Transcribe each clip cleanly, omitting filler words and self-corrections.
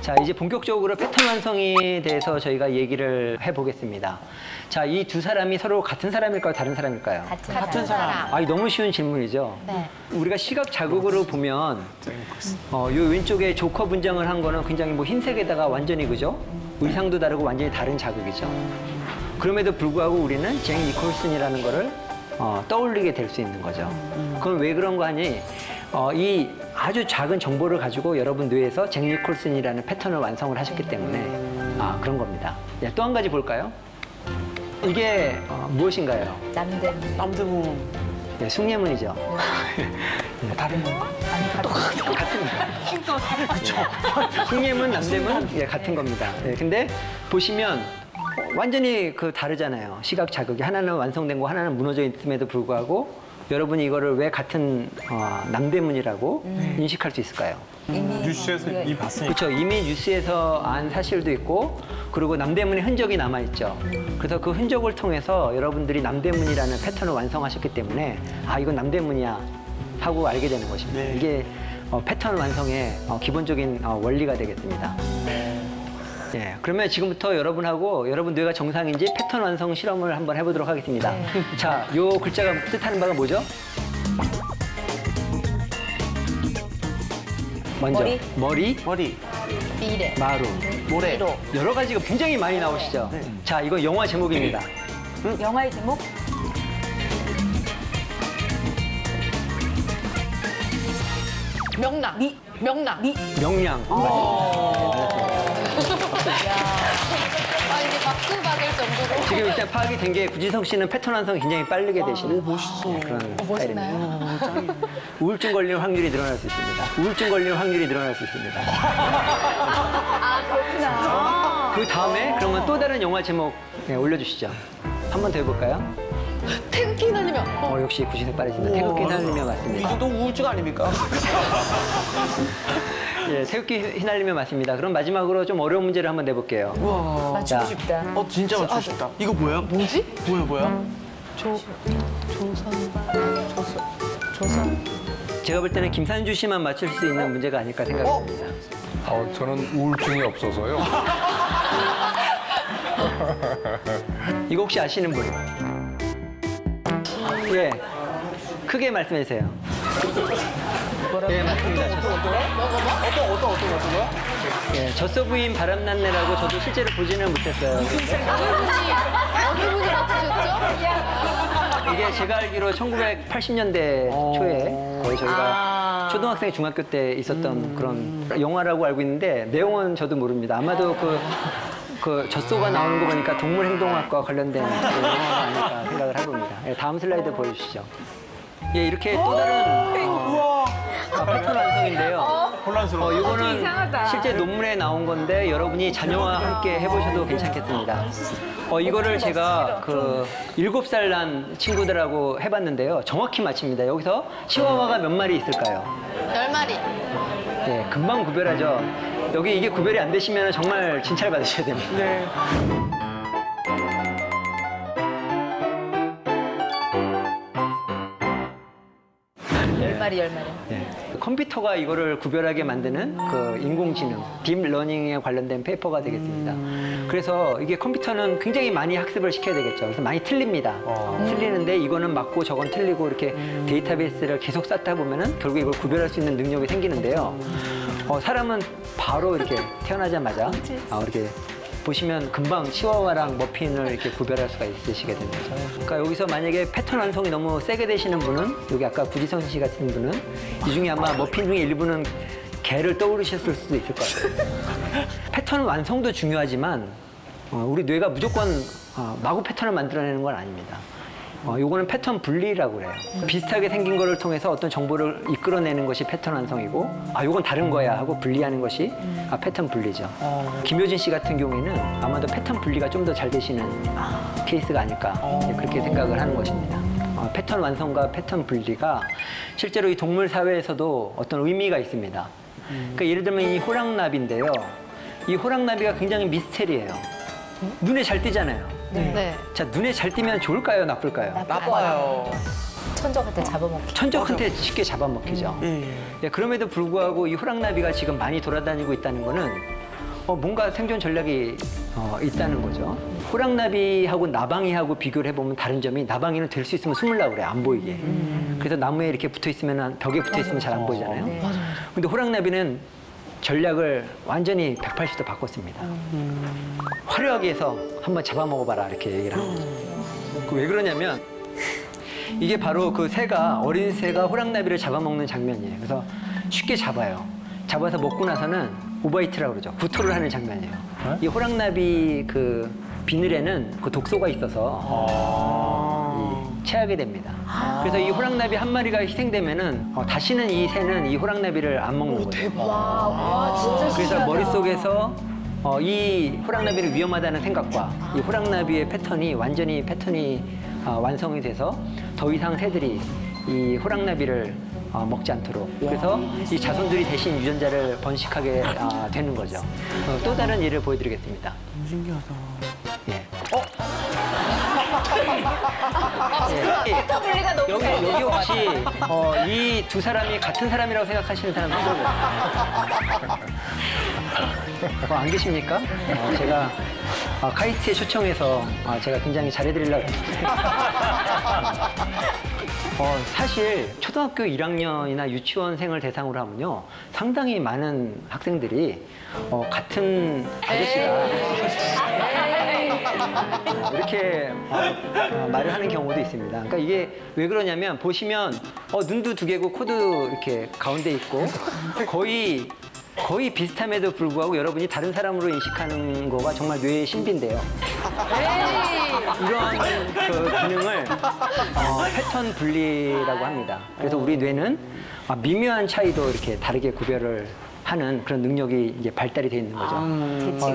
자, 이제 본격적으로 패턴 완성에 대해서 저희가 얘기를 해보겠습니다. 자, 이 두 사람이 서로 같은 사람일까요? 다른 사람일까요? 같은 사람. 아, 너무 쉬운 질문이죠. 네. 우리가 시각 자극으로 보면 요 왼쪽에 조커 분장을 한 거는 굉장히 뭐 흰색에다가 완전히 그죠? 의상도 다르고 완전히 다른 자극이죠. 그럼에도 불구하고 우리는 잭 니콜슨이라는 거를 떠올리게 될 수 있는 거죠. 그건 왜 그런 거 하니? 이 아주 작은 정보를 가지고 여러분 뇌에서 잭 니콜슨이라는 패턴을 완성을 하셨기 때문에 그런 겁니다. 네, 또 한 가지 볼까요? 이게 무엇인가요? 남대문. 네, 숭례문이죠. 네. 다른 거? 아니, 같습니다. 숭례문, 남대문 같은 겁니다. 네, 근데 보시면 완전히 다르잖아요. 시각 자극이 하나는 완성된 거 하나는 무너져 있음에도 불구하고 여러분이 이거를 왜 같은 남대문이라고 인식할 수 있을까요? 뉴스에서 이미 봤으니까. 그렇죠. 이미 뉴스에서 안 사실도 있고 그리고 남대문의 흔적이 남아있죠. 그래서 그 흔적을 통해서 여러분들이 남대문이라는 패턴을 완성하셨기 때문에 이건 남대문이야 하고 알게 되는 것입니다. 네. 이게 패턴 완성의 기본적인 원리가 되겠습니다. 예, 그러면 지금부터 여러분하고 여러분 뇌가 정상인지 패턴 완성 실험을 한번 해보도록 하겠습니다. 자, 요 글자가 뜻하는 바가 뭐죠? 먼저 머리, 미래, 마루, 모래. 미로. 여러 가지가 굉장히 많이 나오시죠? 자, 이건 영화 제목입니다. 영화의 제목? 명랑. 명랑. 명량. 이제 박수 받을 정도로. 지금 일단 파악이 된 게 구지성 씨는 패턴 완성이 굉장히 빠르게 되시는 멋있어. 그런 스타일입니다. 멋있나요? 우울증 걸릴 확률이 늘어날 수 있습니다. 우울증 걸릴 확률이 늘어날 수 있습니다. 그렇구나. 그 다음에 그러면 또 다른 영화 제목 올려주시죠. 한 번 더 해볼까요? 태극기 휘날리며. 역시 구지성 빠르십니다. 태극기 휘날리며 맞습니다. 이것도 우울증 아닙니까? 예, 태극기 휘날리며 맞습니다. 그럼 마지막으로 좀 어려운 문제를 한번 내볼게요. 우와. 맞추고 싶다. 진짜 맞추고 싶다. 이거 뭐야? 뭐지? 뭐야? 조선. 제가 볼 때는 김산주 씨만 맞출 수 있는 문제가 아닐까 생각합니다. 저는 우울증이 없어서요. 이거 혹시 아시는 분? 예, 크게 말씀해 주세요. 네, 맞습니다. 어떤 거야? 예, 젖소 부인 바람났네라고 저도 실제로 보지는 못했어요. 어느 분이 맞추셨죠? 이게 제가 알기로 1980년대 초에 거의 저희가 초등학생, 중학교 때 있었던 그런 영화라고 알고 있는데 내용은 저도 모릅니다. 아마도 그 젖소가 나오는 거 보니까 동물행동학과 관련된 영화가 아닐까 생각을 해봅니다. 예, 다음 슬라이드 보여주시죠. 예, 이렇게 또 다른 패턴 완성인데요. 혼란스러워. 이거는 실제 논문에 나온 건데 여러분이 자녀와 함께 해보셔도 괜찮겠습니다. 이거를 제가 7살 난 친구들하고 해봤는데요. 정확히 맞춥니다. 여기서 치와와가 몇 마리 있을까요? 10마리. 네, 금방 구별하죠. 여기 이게 구별이 안 되시면 정말 진찰 받으셔야 됩니다. 네. 열 마리. 네. 컴퓨터가 이거를 구별하게 만드는 인공지능, 딥러닝에 관련된 페이퍼가 되겠습니다. 그래서 이게 컴퓨터는 굉장히 많이 학습을 시켜야 되겠죠. 그래서 많이 틀립니다. 틀리는데 이거는 맞고 저건 틀리고 이렇게 데이터베이스를 계속 쌓다 보면은 결국 이걸 구별할 수 있는 능력이 생기는데요. 사람은 바로 이렇게 태어나자마자 이렇게 보시면 금방 치와와랑 머핀을 이렇게 구별할 수가 있으시게 됩니다. 그러니까 여기서 만약에 패턴 완성이 너무 세게 되시는 분은 여기 아까 구지성 씨 같은 분은 이 중에 아마 머핀 중에 일부는 개를 떠오르셨을 수도 있을 것 같아요. 패턴 완성도 중요하지만 우리 뇌가 무조건 마구 패턴을 만들어내는 건 아닙니다. 요거는 패턴 분리라고 그래요. 비슷하게 생긴 거를 통해서 어떤 정보를 이끌어내는 것이 패턴 완성이고 요건 다른 거야 하고 분리하는 것이 패턴 분리죠. 김효진 씨 같은 경우에는 아마도 패턴 분리가 좀 더 잘 되시는 케이스가 아닐까 그렇게 생각을 하는 것입니다. 패턴 완성과 패턴 분리가 실제로 이 동물 사회에서도 어떤 의미가 있습니다. 그러니까 예를 들면 이 호랑나비인데요. 이 호랑나비가 굉장히 미스테리예요. 눈에 잘 띄잖아요. 네. 자, 눈에 잘 띄면 좋을까요, 나쁠까요? 나빠요. 천적한테 잡아먹기. 천적한테 쉽게 잡아먹히죠. 예, 그럼에도 불구하고 이 호랑나비가 지금 많이 돌아다니고 있다는 거는 뭔가 생존 전략이 있다는 거죠. 호랑나비하고 나방이하고 비교를 해보면 다른 점이 나방이는 될 수 있으면 숨으려고 그래, 안 보이게. 그래서 나무에 이렇게 붙어 있으면, 벽에 붙어 있으면 잘 안 보이잖아요. 근데 호랑나비는 전략을 완전히 180도 바꿨습니다. 화려하게 해서 한번 잡아먹어봐라 이렇게 얘기를 하는 거죠. 왜 그러냐면 이게 바로 그 새가, 어린 새가 호랑나비를 잡아먹는 장면이에요. 그래서 쉽게 잡아요. 잡아서 먹고 나서는 오바이트라고 그러죠. 구토를 하는 장면이에요. 이 호랑나비 그 비늘에는 그 독소가 있어서 체하게 됩니다. 그래서 이 호랑나비 한 마리가 희생되면은 다시는 이 새는 이 호랑나비를 안 먹는 거예요. 와, 진짜 그래서 신기하다. 머릿속에서 이 호랑나비를 위험하다는 생각과 이 호랑나비의 패턴이 완성이 돼서 더 이상 새들이 이 호랑나비를 먹지 않도록, 그래서 이 자손들이 대신 유전자를 번식하게 되는 거죠. 또 다른 예를 보여드리겠습니다. 너무 신기하다. 예. 패턴 분리가 너무 잘 여기 돼요. 혹시 이 두 사람이 같은 사람이라고 생각하시는 사람 손들어보세요. 안 계십니까? 제가 카이스트에 초청해서 제가 굉장히 잘해드리려고 했는데 사실 초등학교 1학년이나 유치원생을 대상으로 하면요, 상당히 많은 학생들이 같은 아저씨다 이렇게 말을 하는 경우도 있습니다. 그러니까 이게 왜 그러냐면 보시면 눈도 두 개고 코도 이렇게 가운데 있고 거의 비슷함에도 불구하고 여러분이 다른 사람으로 인식하는 거가 정말 뇌의 신비인데요. 이런 그 기능을 패턴 분리라고 합니다. 그래서 우리 뇌는 미묘한 차이도 이렇게 다르게 구별을 하는 그런 능력이 이제 발달이 돼 있는 거죠.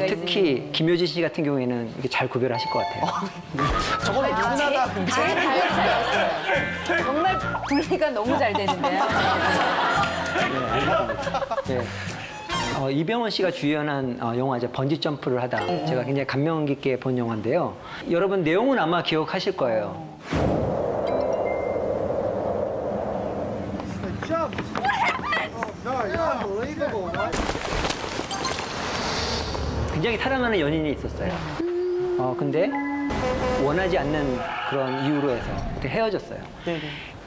특히 김효진 씨 같은 경우에는 이게 잘 구별하실 것 같아요. 저거는 누구나 다 제일 다였어요. 정말 분리가 너무 잘 되는데요. 네. 이병헌 씨가 주연한 영화죠. 번지 점프를 하다. 제가 굉장히 감명 깊게 본 영화인데요. 여러분 내용은 아마 기억하실 거예요. 굉장히 사랑하는 연인이 있었어요. 근데 원하지 않는 그런 이유로 해서 헤어졌어요. 네네.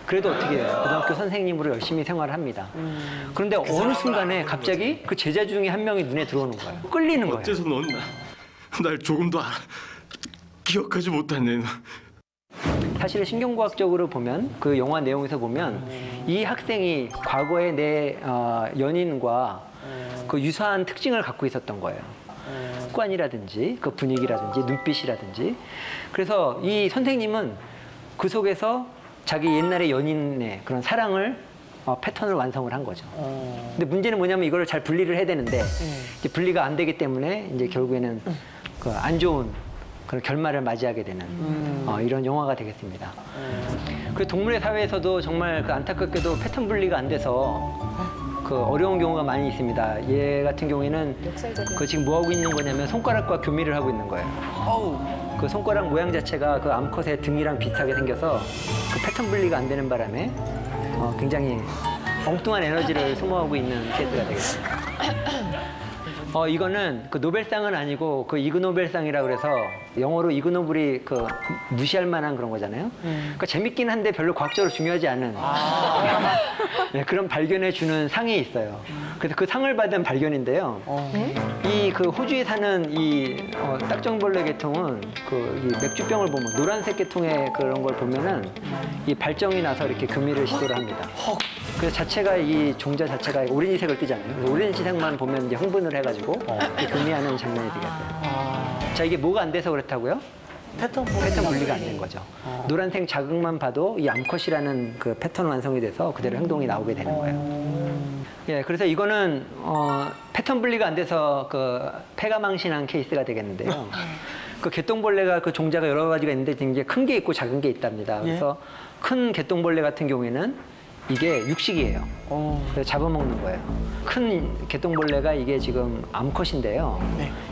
그래도 어떻게 해요? 고등학교 선생님으로 열심히 생활을 합니다. 그런데 어느 순간에 갑자기 그 제자 중에 한 명이 눈에 들어오는 거예요. 끌리는 거예요. 어째서 넌 날 조금도 기억하지 못하네. 사실 신경과학적으로 보면 그 영화 내용에서 보면 이 학생이 과거에 내 연인과 그 유사한 특징을 갖고 있었던 거예요. 습관이라든지 그 분위기라든지 눈빛이라든지. 그래서 이 선생님은 그 속에서 자기 옛날의 연인의 그런 사랑을 패턴을 완성을 한 거죠. 근데 문제는 뭐냐면 이걸 잘 분리를 해야 되는데 이제 분리가 안 되기 때문에 이제 결국에는 그 안 좋은 그런 결말을 맞이하게 되는 이런 영화가 되겠습니다. 그 동물의 사회에서도 정말 그 안타깝게도 패턴 분리가 안 돼서 그 어려운 경우가 많이 있습니다. 얘 같은 경우에는 그 지금 뭐 하고 있는 거냐면 손가락과 교미를 하고 있는 거예요. 그 손가락 모양 자체가 그 암컷의 등이랑 비슷하게 생겨서 그 패턴 분리가 안 되는 바람에 굉장히 엉뚱한 에너지를 소모하고 있는 케이스가 되겠습니다. 이거는 그 노벨상은 아니고 그 이그노벨상이라고 그래서 영어로 이그노블이 그 무시할 만한 그런 거잖아요. 그러니까 재밌긴 한데 별로 과학적으로 중요하지 않은 네, 그런 발견해 주는 상이 있어요. 그래서 그 상을 받은 발견인데요. 이 그 호주에 사는 이 딱정벌레 계통은 그 이 맥주병을 보면 노란색 계통의 그런 걸 보면은 이 발정이 나서 이렇게 교미를 시도를 합니다. 그래서 자체가 이 종자 자체가 오렌지색을 띠잖아요. 오렌지색만 보면 이제 흥분을 해가지고 교미하는 장면이 되겠어요. 자, 이게 뭐가 안 돼서 그렇다고요? 패턴 분리가 안 된 거죠. 노란색 자극만 봐도 이 암컷이라는 그 패턴 완성이 돼서 그대로 행동이 나오게 되는 거예요. 예, 그래서 이거는 패턴 분리가 안 돼서 그 폐가 망신한 케이스가 되겠는데요. 그 개똥벌레가 그 종자가 여러 가지가 있는데 이제 큰 게 있고 작은 게 있답니다. 그래서 큰 개똥벌레 같은 경우에는 이게 육식이에요. 그래서 잡아먹는 거예요. 큰 개똥벌레가 이게 지금 암컷인데요.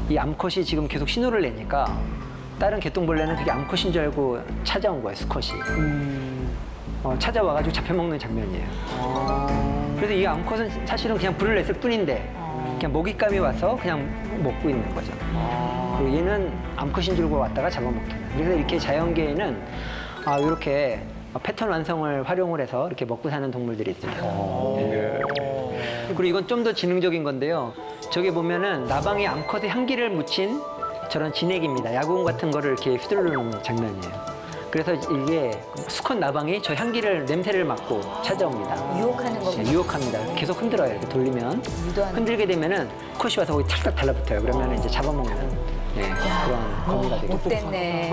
이 암컷이 지금 계속 신호를 내니까 다른 개똥벌레는 그게 암컷인 줄 알고 찾아온 거예요, 수컷이. 찾아와가지고 잡혀먹는 장면이에요. 그래서 이 암컷은 사실은 그냥 불을 냈을 뿐인데 그냥 먹잇감이 와서 그냥 먹고 있는 거죠. 그리고 얘는 암컷인 줄 알고 왔다가 잡아먹게. 그래서 이렇게 자연계에는 이렇게 패턴 완성을 활용을 해서 이렇게 먹고 사는 동물들이 있습니다. 그리고 이건 좀 더 지능적인 건데요. 저기 보면은 나방이 암컷의 향기를 묻힌 저런 진액입니다. 야구공 같은 거를 이렇게 휘두르는 장면이에요. 그래서 이게 수컷 나방이 저 향기를 냄새를 맡고 찾아옵니다. 유혹하는 거군요. 네, 유혹합니다. 계속 흔들어요. 이렇게 돌리면 유도하는 흔들게 되면은 컷이 와서 거기 찰딱 달라붙어요. 그러면 이제 잡아먹는 그런 거미가 되겠죠. 못됐네.